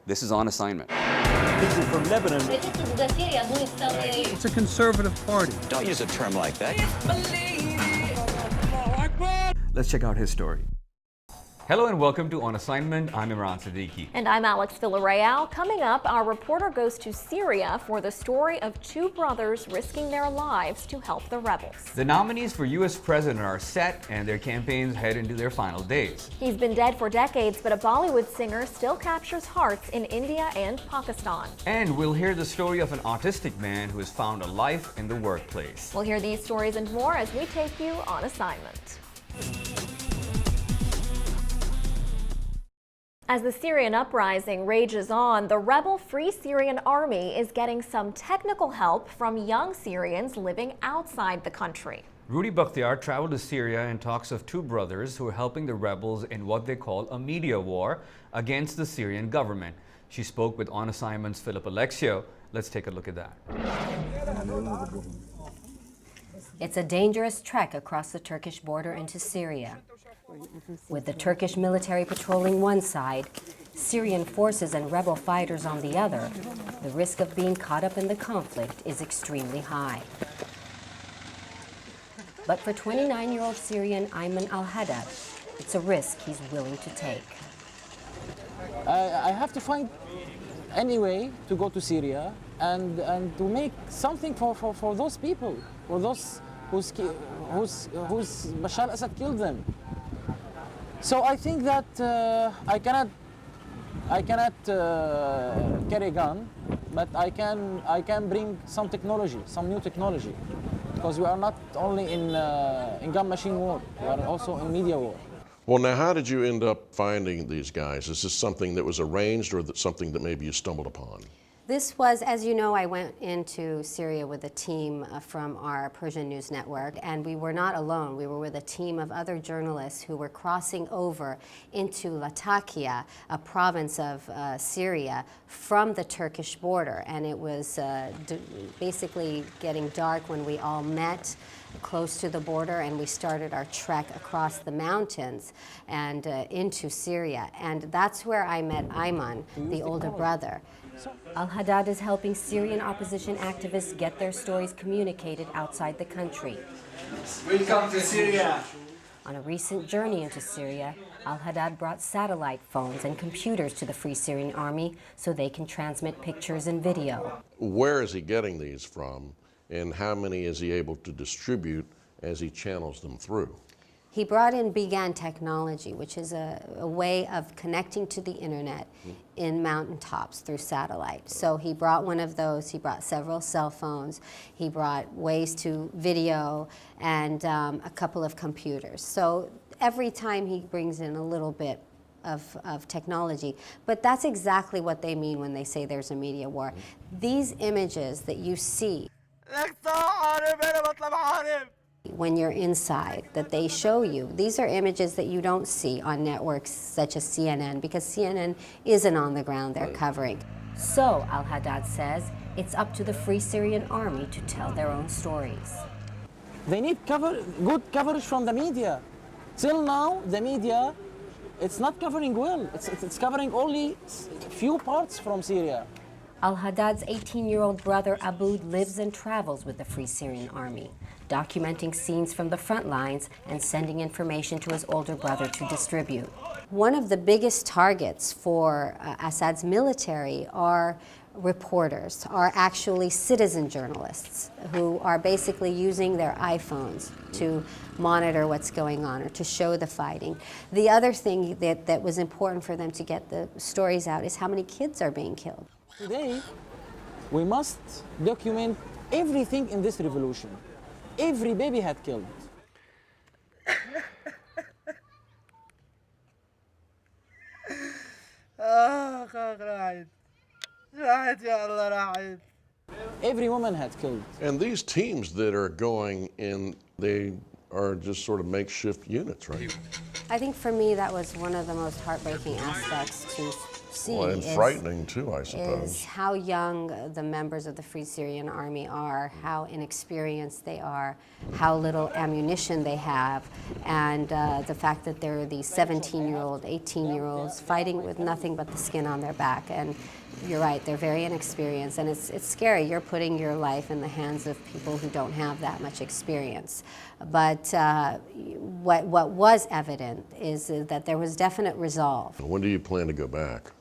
This is On Assignment. People from Lebanon. It's a conservative party. Don't use a term like that. Let's check out his story. Hello and welcome to On Assignment. I'm Imran Siddiqui. And I'm Alex Villarreal. Coming up, our reporter goes to Syria for the story of two brothers risking their lives to help the rebels. The nominees for U.S. president are set and their campaigns head into their final days. He's been dead for decades, but a Bollywood singer still captures hearts in India and Pakistan. And we'll hear the story of an autistic man who has found a life in the workplace. We'll hear these stories and more as we take you on assignment. As the Syrian uprising rages on, the rebel Free Syrian Army is getting some technical help from young Syrians living outside the country. Rudy Bakhtiar traveled to Syria and talks of two brothers who are helping the rebels in what they call a media war against the Syrian government. She spoke with On Assignment's Philip Alexio. Let's take a look at that. It's a dangerous trek across the Turkish border into Syria. With the Turkish military patrolling one side, Syrian forces and rebel fighters on the other, the risk of being caught up in the conflict is extremely high. But for 29-year-old Syrian Ayman al-Haddad, it's a risk he's willing to take. I have to find any way to go to Syria and to make something for those people, for those who's Bashar al-Assad killed them. So I think that I cannot carry a gun, but I can bring some technology, some new technology, because we are not only in gun machine war, we are also in media war. Well, now, how did you end up finding these guys? Is this something that was arranged, or something that maybe you stumbled upon? This was, as you know, I went into Syria with a team from our Persian News Network, and we were not alone. We were with a team of other journalists who were crossing over into Latakia, a province of Syria, from the Turkish border. And it was basically getting dark when we all met close to the border, and we started our trek across the mountains and into Syria. And that's where I met Ayman, the older brother. Al-Haddad is helping Syrian opposition activists get their stories communicated outside the country. Welcome to Syria. On a recent journey into Syria, Al-Haddad brought satellite phones and computers to the Free Syrian Army so they can transmit pictures and video. Where is he getting these from, and how many is he able to distribute as he channels them through? He brought in BGAN technology, which is a way of connecting to the internet in mountaintops through satellite. So he brought one of those, he brought several cell phones, he brought ways to video, and a couple of computers. So every time he brings in a little bit of technology. But that's exactly what they mean when they say there's a media war. These images that you see when you're inside, that they show you, these are images that you don't see on networks such as CNN, because CNN isn't on the ground they're covering. So, Al-Haddad says, it's up to the Free Syrian Army to tell their own stories. They need good coverage from the media. Till now, the media, it's not covering well. It's covering only few parts from Syria. Al-Haddad's 18-year-old brother Aboud lives and travels with the Free Syrian Army, documenting scenes from the front lines and sending information to his older brother to distribute. One of the biggest targets for Assad's military are reporters, are actually citizen journalists who are basically using their iPhones to monitor what's going on or to show the fighting. The other thing that was important for them to get the stories out is how many kids are being killed. Today, we must document everything in this revolution. Every baby had killed. Every woman had killed. And these teams that are going in, they are just sort of makeshift units, right? I think for me that was one of the most heartbreaking aspects to see Well, and frightening too, I suppose. is how young the members of the Free Syrian Army are, how inexperienced they are, how little ammunition they have, and the fact that there are these 17-year-old, 18-year-olds fighting with nothing but the skin on their back. And you're right, they're very inexperienced, and it's scary. You're putting your life in the hands of people who don't have that much experience. But what was evident is that there was definite resolve. When do you plan to go back?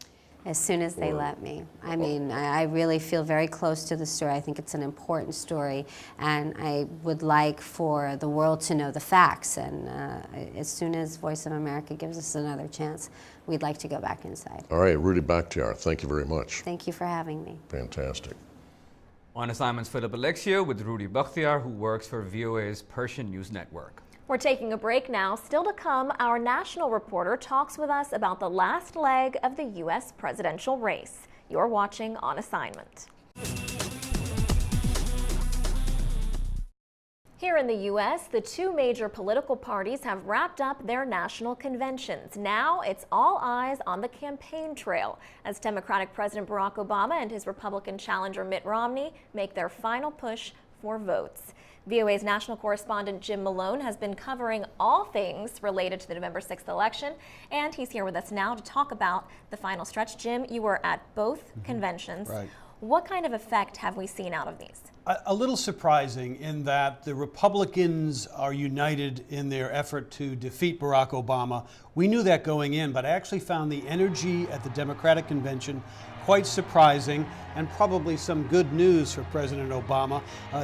As soon as they let me. I mean, I really feel very close to the story. I think it's an important story, and I would like for the world to know the facts. And as soon as Voice of America gives us another chance, we'd like to go back inside. All right, Rudy Bakhtiar, thank you very much. Thank you for having me. Fantastic. On assignment's Philip Alexio with Rudy Bakhtiar, who works for VOA's Persian News Network. We're taking a break now. Still to come, our national reporter talks with us about the last leg of the U.S. presidential race. You're watching On Assignment. Here in the U.S., the two major political parties have wrapped up their national conventions. Now it's all eyes on the campaign trail as Democratic President Barack Obama and his Republican challenger Mitt Romney make their final push for votes. VOA's national correspondent Jim Malone has been covering all things related to the November 6th election, and he's here with us now to talk about the final stretch. Jim, you were at both conventions. Right. What kind of effect have we seen out of these? A little surprising in that the Republicans are united in their effort to defeat Barack Obama. We knew that going in, but I actually found the energy at the Democratic convention quite surprising and probably some good news for President Obama.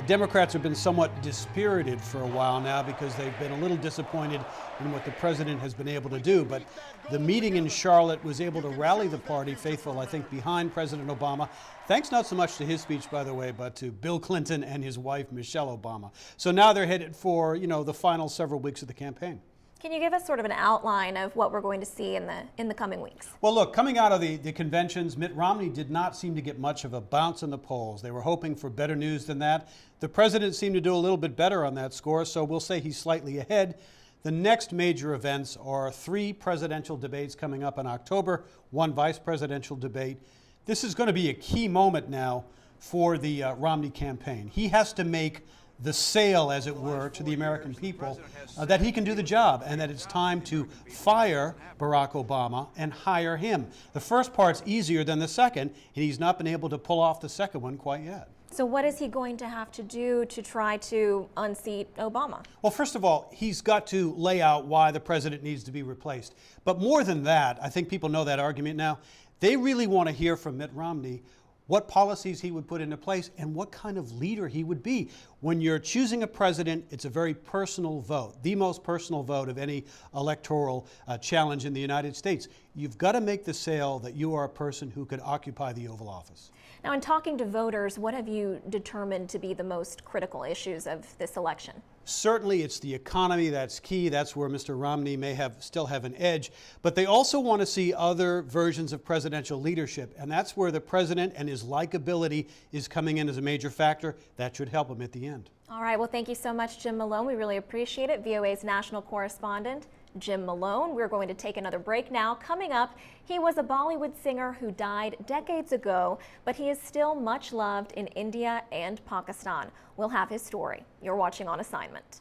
Democrats have been somewhat dispirited for a while now because they've been a little disappointed in what the president has been able to do. But the meeting in Charlotte was able to rally the party faithful, I think, behind President Obama. Thanks not so much to his speech, by the way, but to Bill Clinton and his wife, Michelle Obama. So now they're headed for, the final several weeks of the campaign. Can you give us sort of an outline of what we're going to see in the coming weeks? Well, look, coming out of the conventions, Mitt Romney did not seem to get much of a bounce in the polls. They were hoping for better news than that. The president seemed to do a little bit better on that score, so we'll say he's slightly ahead. The next major events are 3 presidential debates coming up in October, 1 vice presidential debate. This is going to be a key moment now for the Romney campaign. He has to make the sale, as it were, to the American people that he can do the job and that it's time to fire Barack Obama and hire him. The first part's easier than the second, and he's not been able to pull off the second one quite yet. So what is he going to have to do to try to unseat Obama? Well, first of all, he's got to lay out why the president needs to be replaced. But more than that, I think people know that argument now. They really want to hear from Mitt Romney what policies he would put into place and what kind of leader he would be. When you're choosing a president, it's a very personal vote, the most personal vote of any electoral challenge in the United States. You've got to make the sale that you are a person who could occupy the Oval Office. Now, in talking to voters, what have you determined to be the most critical issues of this election? Certainly, it's the economy that's key. That's where Mr. Romney may still have an edge. But they also want to see other versions of presidential leadership. And that's where the president and his likability is coming in as a major factor. That should help him at the end. All right. Well, thank you so much, Jim Malone. We really appreciate it. VOA's national correspondent, Jim Malone. We're going to take another break now. Coming up, he was a Bollywood singer who died decades ago, but he is still much loved in India and Pakistan. We'll have his story. You're watching On Assignment.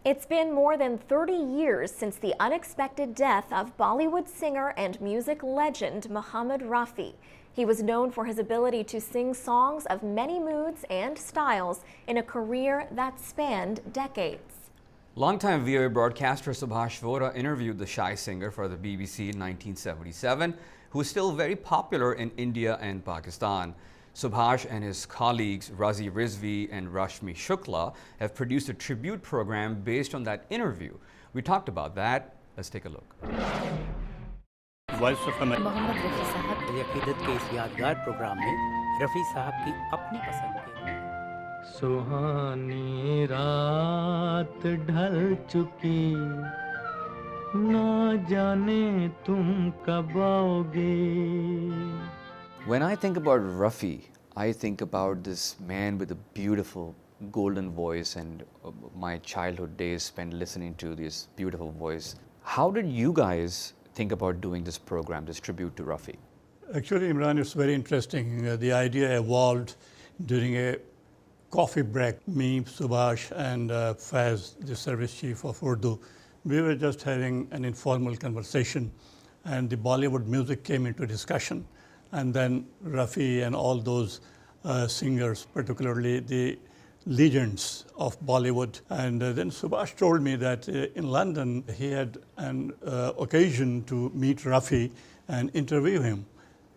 It's been more than 30 years since the unexpected death of Bollywood singer and music legend Mohammed Rafi. He was known for his ability to sing songs of many moods and styles in a career that spanned decades. Longtime VOA broadcaster Subhash Vora interviewed the shy singer for the BBC in 1977, who is still very popular in India and Pakistan. Subhash and his colleagues Razi Rizvi and Rashmi Shukla have produced a tribute program based on that interview. We talked about that. Let's take a look. Mohammad Rafi साहब अक़ीदत के इस यादगार programme में रफ़ी साहब की अपनी पसंद के सुहानी रात ढल चुकी ना जाने तुम कब आओगे. When I think about Rafi, I think about this man with a beautiful golden voice, and my childhood days spent listening to this beautiful voice. How did you guys think about doing this program, this tribute to Rafi? Actually, Imran, it's very interesting. The idea evolved during a coffee break. Me, Subhash, and Faiz, the service chief of Urdu, we were just having an informal conversation, and the Bollywood music came into discussion. And then Rafi and all those singers, particularly the legends of Bollywood. And then Subhash told me that in London he had an occasion to meet Rafi and interview him.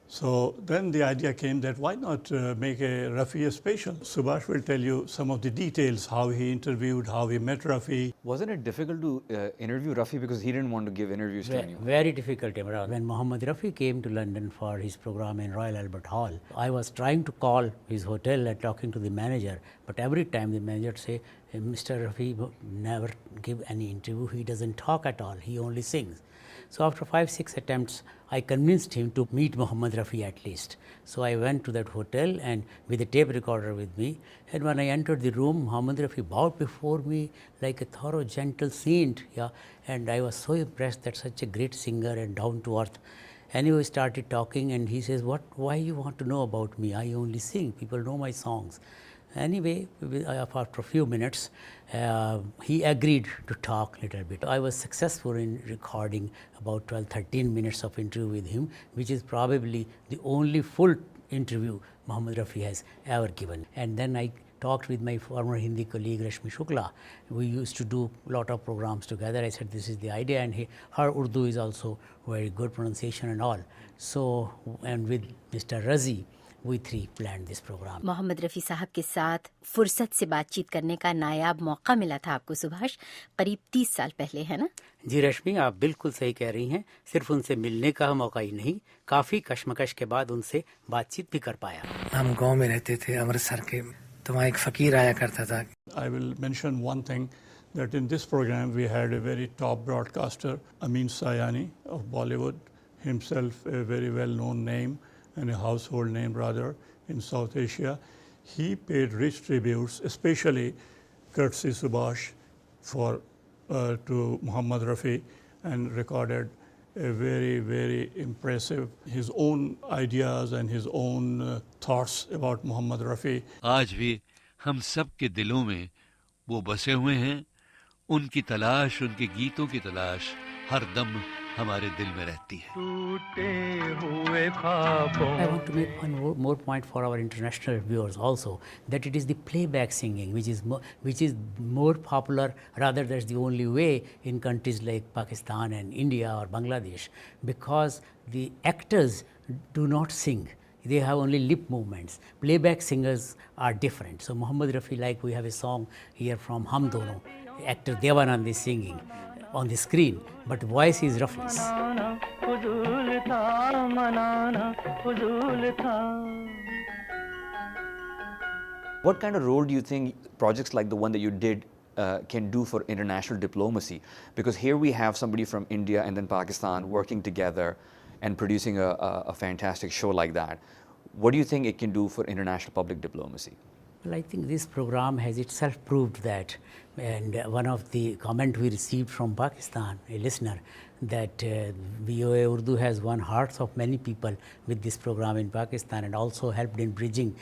So then the idea came that why not make a Rafi a special? Subhash will tell you some of the details, how he interviewed, how he met Rafi. Wasn't it difficult to interview Rafi because he didn't want to give interviews to anyone? Very difficult, Imran. When Mohammed Rafi came to London for his program in Royal Albert Hall, I was trying to call his hotel and talking to the manager, but every time the manager say, Mr. Rafi never give any interview, he doesn't talk at all, he only sings. So after 5-6 attempts, I convinced him to meet Mohammed Rafi at least. So I went to that hotel and with a tape recorder with me. And when I entered the room, Mohammed Rafi bowed before me like a thorough, gentle saint. Yeah, and I was so impressed that such a great singer and down to earth. Anyway, we started talking, and he says, "Why you want to know about me? I only sing. People know my songs." Anyway, after a few minutes, he agreed to talk a little bit. I was successful in recording about 12-13 minutes of interview with him, which is probably the only full interview Mohammed Rafi has ever given. And then I talked with my former Hindi colleague Rashmi Shukla. We used to do a lot of programs together. I said, this is the idea, and her Urdu is also very good pronunciation and all. So, and with Mr. Razi, we three planned this program. Mohammad Rafi साहब के साथ फुर्सत से बातचीत करने का नायाब मौका मिला था आपको सुभाष, करीब 30 साल पहले, है ना? जी रश्मि, आप बिल्कुल सही कह रही हैं। सिर्फ उनसे मिलने का मौका ही नहीं, काफ़ी कश्मकश के बाद उनसे बातचीत भी कर पाया। हम गांव में रहते थे अमृतसर के, तो वहाँ एक फ़कीर आया करता था। I will mention one thing, that in this program we had a very top broadcaster, Amin Sayani of Bollywood, himself a very well-known name and a household name rather in South Asia. He paid rich tributes, especially courtesy Subhash to Mohammed Rafi, and recorded a very, very impressive, his own ideas and his own thoughts about Mohammed Rafi. आज भी हम सब के दिलों में वो बसे हुए हैं, उनकी तलाश, उनके गीतों की तलाश हर दम हमारे दिल में रहती है। I want to make one more point for our international viewers also, that it is the playback singing which is more popular, rather that's the only way in countries like Pakistan and India or Bangladesh, because the actors do not sing. They have only lip movements. Playback singers are different. So Mohammed Rafi, like we have a song here from Hum Dono, actor Devanand is singing on the screen, but voice is Rafi's. What kind of role do you think projects like the one that you did can do for international diplomacy? Because here we have somebody from India and then Pakistan working together and producing a fantastic show like that. What do you think it can do for international public diplomacy? Well, I think this program has itself proved that, and one of the comment we received from Pakistan, a listener, that VOA Urdu has won hearts of many people with this program in Pakistan, and also helped in bridging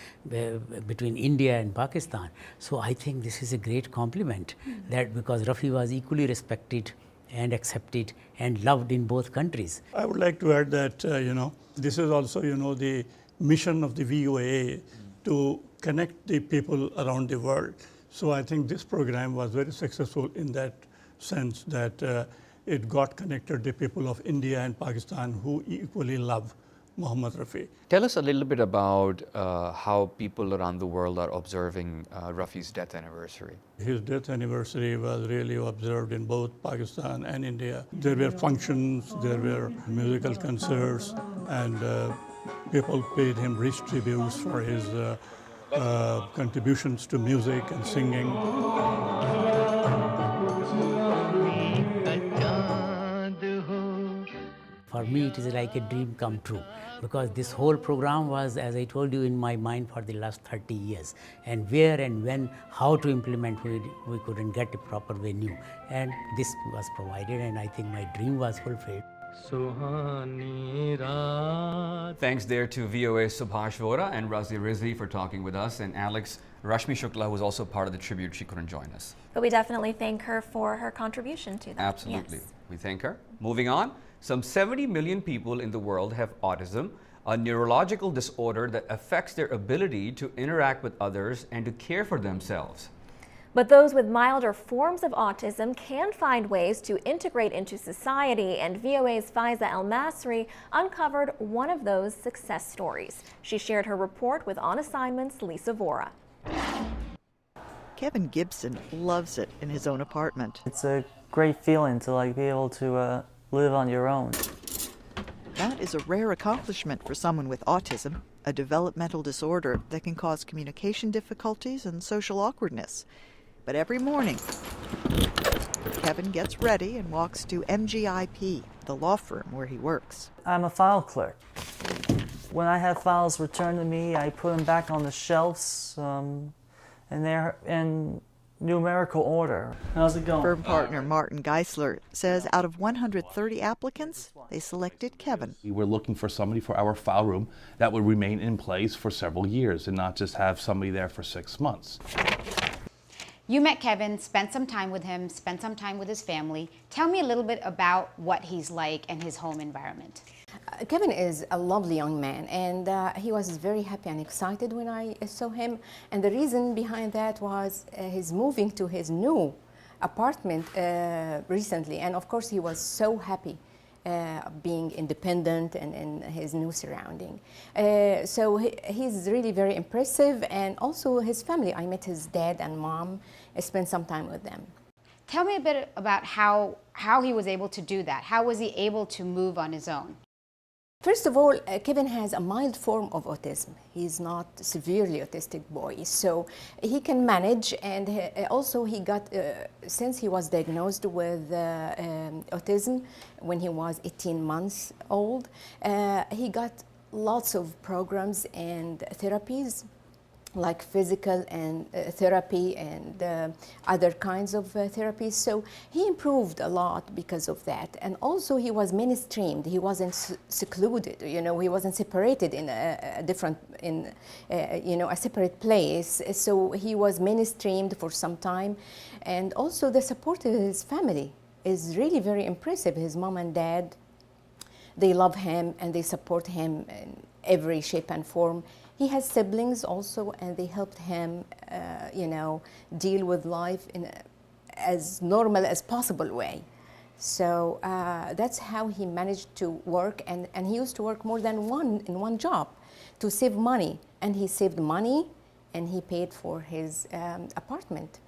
between India and Pakistan. So I think this is a great compliment, that because Rafi was equally respected and accepted and loved in both countries. I would like to add that, this is also, the mission of the VOA to connect the people around the world. So I think this program was very successful in that sense, that it got connected the people of India and Pakistan who equally love Mohammed Rafi. Tell us a little bit about how people around the world are observing Rafi's death anniversary. His death anniversary was really observed in both Pakistan and India. There were functions, there were musical concerts, and people paid him rich tributes for his contributions to music and singing. For me, it is like a dream come true, because this whole program was, as I told you, in my mind for the last 30 years. And where and when, how to implement, we couldn't get a proper venue. And this was provided, and I think my dream was fulfilled. Thanks there to VOA Subhash Vora and Razi Rizvi for talking with us, and Alex Rashmi Shukla, who was also part of the tribute. She couldn't join us. But we definitely thank her for her contribution to that. Absolutely. Yes. We thank her. Moving on, some 70 million people in the world have autism, a neurological disorder that affects their ability to interact with others and to care for themselves. But those with milder forms of autism can find ways to integrate into society, and VOA's Faiza El-Masri uncovered one of those success stories. She shared her report with On Assignment's Lisa Vora. Kevin Gibson loves it in his own apartment. It's a great feeling to be able to live on your own. That is a rare accomplishment for someone with autism, a developmental disorder that can cause communication difficulties and social awkwardness. But every morning, Kevin gets ready and walks to MGIP, the law firm where he works. I'm a file clerk. When I have files returned to me, I put them back on the shelves, and they're in numerical order. How's it going? Firm partner Martin Geisler says out of 130 applicants, they selected Kevin. We were looking for somebody for our file room that would remain in place for several years and not just have somebody there for 6 months. You met Kevin, spent some time with him, spent some time with his family. Tell me a little bit about what he's like and his home environment. Kevin is a lovely young man, and he was very happy and excited when I saw him. And the reason behind that was his moving to his new apartment recently. And of course, he was so happy being independent and in his new surrounding. So he's really very impressive, and also his family. I met his dad and mom, spent some time with them. Tell me a bit about how he was able to do that. How was he able to move on his own? First of all, Kevin has a mild form of autism. He's not severely autistic boy, so he can manage, and also he got, since he was diagnosed with autism when he was 18 months old, he got lots of programs and therapies, like physical and therapy and other kinds of therapies. So he improved a lot because of that. And also he was mainstreamed. He wasn't secluded, he wasn't separated in a different, a separate place. So he was mainstreamed for some time. And also the support of his family is really very impressive. His mom and dad, they love him and they support him in every shape and form. He has siblings also, and they helped him, deal with life in as normal as possible way. So that's how he managed to work, and he used to work more than one job to save money. And he saved money, and he paid for his apartment.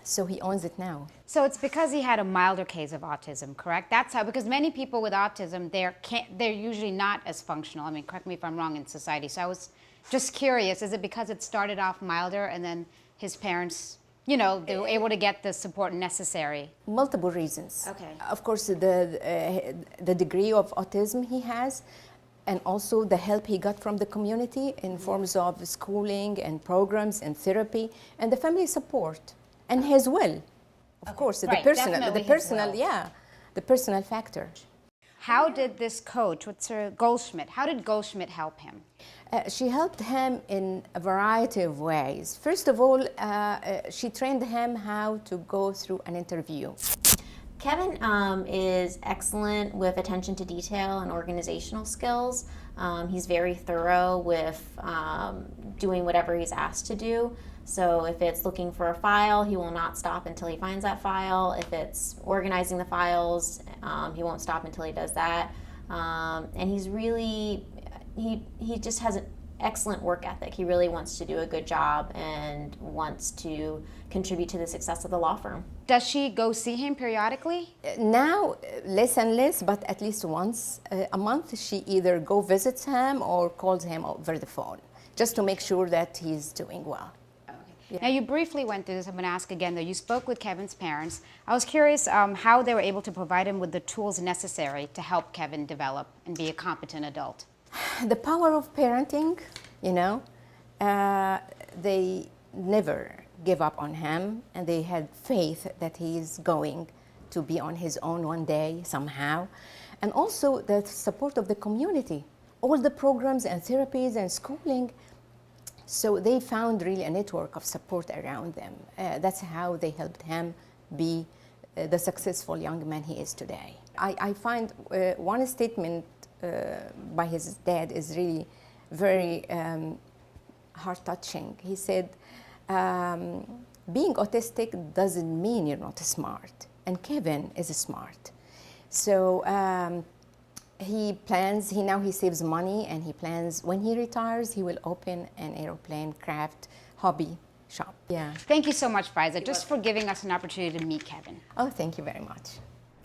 So he owns it now. So it's because he had a milder case of autism, correct? That's how, because many people with autism, they're usually not as functional. I mean, correct me if I'm wrong, in society. So I was just curious, is it because it started off milder and then his parents, they were able to get the support necessary? Multiple reasons. Okay. Of course, the degree of autism he has, and also the help he got from the community in forms of schooling and programs and therapy, and the family support. And his will, of course, the personal factor. How did this coach, what's her, Goldschmidt, how did Goldschmidt help him? She helped him in a variety of ways. First of all, she trained him how to go through an interview. Kevin is excellent with attention to detail and organizational skills. He's very thorough with doing whatever he's asked to do. So if it's looking for a file, he will not stop until he finds that file. If it's organizing the files, he won't stop until he does that. And he's really, he just has an excellent work ethic. He really wants to do a good job and wants to contribute to the success of the law firm. Does she go see him periodically? Now, less and less, but at least once a month, she either go visits him or calls him over the phone, just to make sure that he's doing well. Yeah. Now, you briefly went through this. I'm going to ask again, though. You spoke with Kevin's parents. I was curious how they were able to provide him with the tools necessary to help Kevin develop and be a competent adult. The power of parenting, you know, they never give up on him, and they had faith that he is going to be on his own one day somehow. And also the support of the community, all the programs and therapies and schooling. So they found really a network of support around them. That's how they helped him be the successful young man he is today. I find one statement by his dad is really very heart-touching. He said, being autistic doesn't mean you're not smart, and Kevin is smart. So he saves money, and he plans when he retires, he will open an aeroplane craft hobby shop. Yeah. Thank you so much, Faiza, just for giving us an opportunity to meet Kevin. Oh, thank you very much.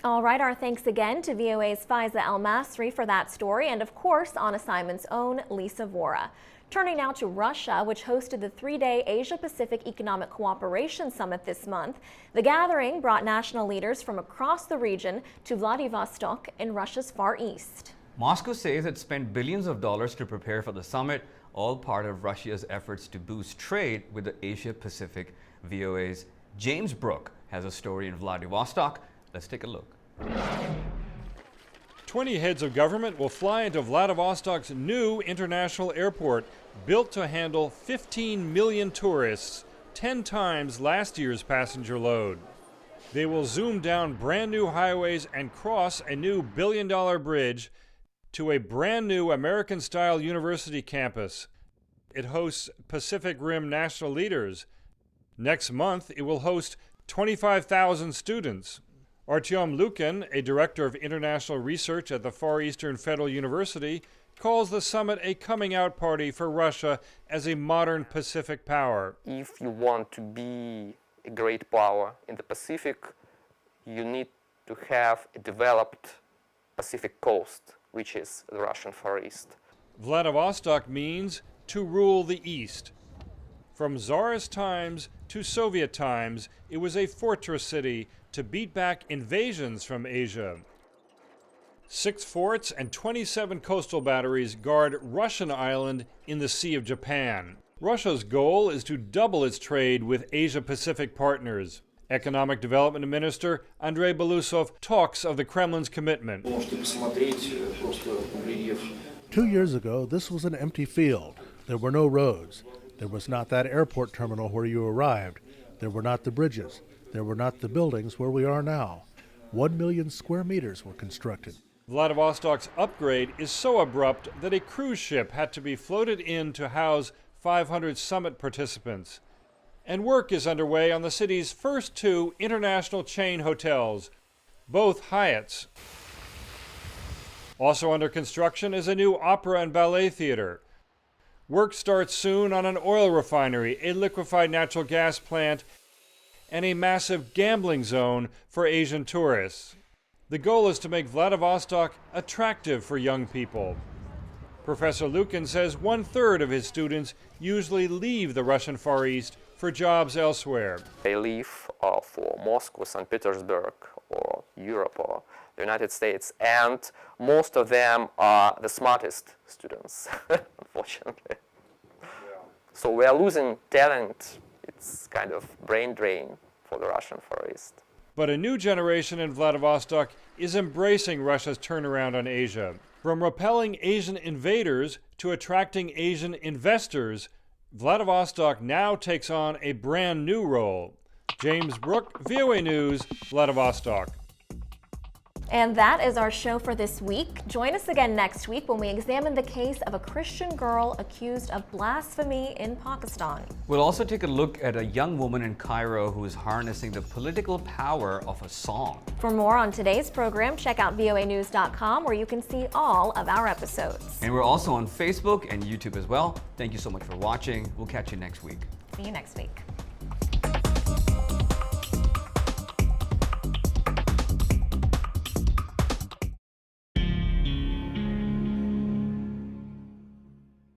All right, our thanks again to VOA's Faiza El-Masri for that story, and of course on assignment's own Lisa Vora. Turning now to Russia, which hosted the 3-day Asia-Pacific Economic Cooperation Summit this month. The gathering brought national leaders from across the region to Vladivostok in Russia's Far East. Moscow says it spent billions of dollars to prepare for the summit, all part of Russia's efforts to boost trade with the Asia-Pacific. VOA's James Brooke has a story in Vladivostok. Let's take a look. 20 heads of government will fly into Vladivostok's new international airport, built to handle 15 million tourists, 10 times last year's passenger load. They will zoom down brand new highways and cross a new billion-dollar bridge to a brand new American-style university campus. It hosts Pacific Rim national leaders. Next month, it will host 25,000 students. Artyom Lukin, a director of international research at the Far Eastern Federal University, calls the summit a coming-out party for Russia as a modern Pacific power. If you want to be a great power in the Pacific, you need to have a developed Pacific coast, which is the Russian Far East. Vladivostok means to rule the East. From Tsarist times to Soviet times, it was a fortress city to beat back invasions from Asia. 6 forts and 27 coastal batteries guard Russian Island in the Sea of Japan. Russia's goal is to double its trade with Asia-Pacific partners. Economic Development Minister Andrei Belousov talks of the Kremlin's commitment. 2 years ago, this was an empty field. There were no roads. There was not that airport terminal where you arrived. There were not the bridges. There were not the buildings where we are now. 1 million square meters were constructed. Vladivostok's upgrade is so abrupt that a cruise ship had to be floated in to house 500 summit participants. And work is underway on the city's first 2 international chain hotels, both Hyatts. Also under construction is a new opera and ballet theater. Work starts soon on an oil refinery, a liquefied natural gas plant, and a massive gambling zone for Asian tourists. The goal is to make Vladivostok attractive for young people. Professor Lukin says 1/3 of his students usually leave the Russian Far East for jobs elsewhere. They leave for Moscow, St. Petersburg, or Europe, or the United States, and most of them are the smartest students, unfortunately. So we are losing talent. It's kind of brain drain for the Russian Far East. But a new generation in Vladivostok is embracing Russia's turnaround on Asia. From repelling Asian invaders to attracting Asian investors, Vladivostok now takes on a brand new role. James Brooke, VOA News, Vladivostok. And that is our show for this week. Join us again next week when we examine the case of a Christian girl accused of blasphemy in Pakistan. We'll also take a look at a young woman in Cairo who is harnessing the political power of a song. For more on today's program, check out voanews.com where you can see all of our episodes. And we're also on Facebook and YouTube as well. Thank you so much for watching. We'll catch you next week. See you next week.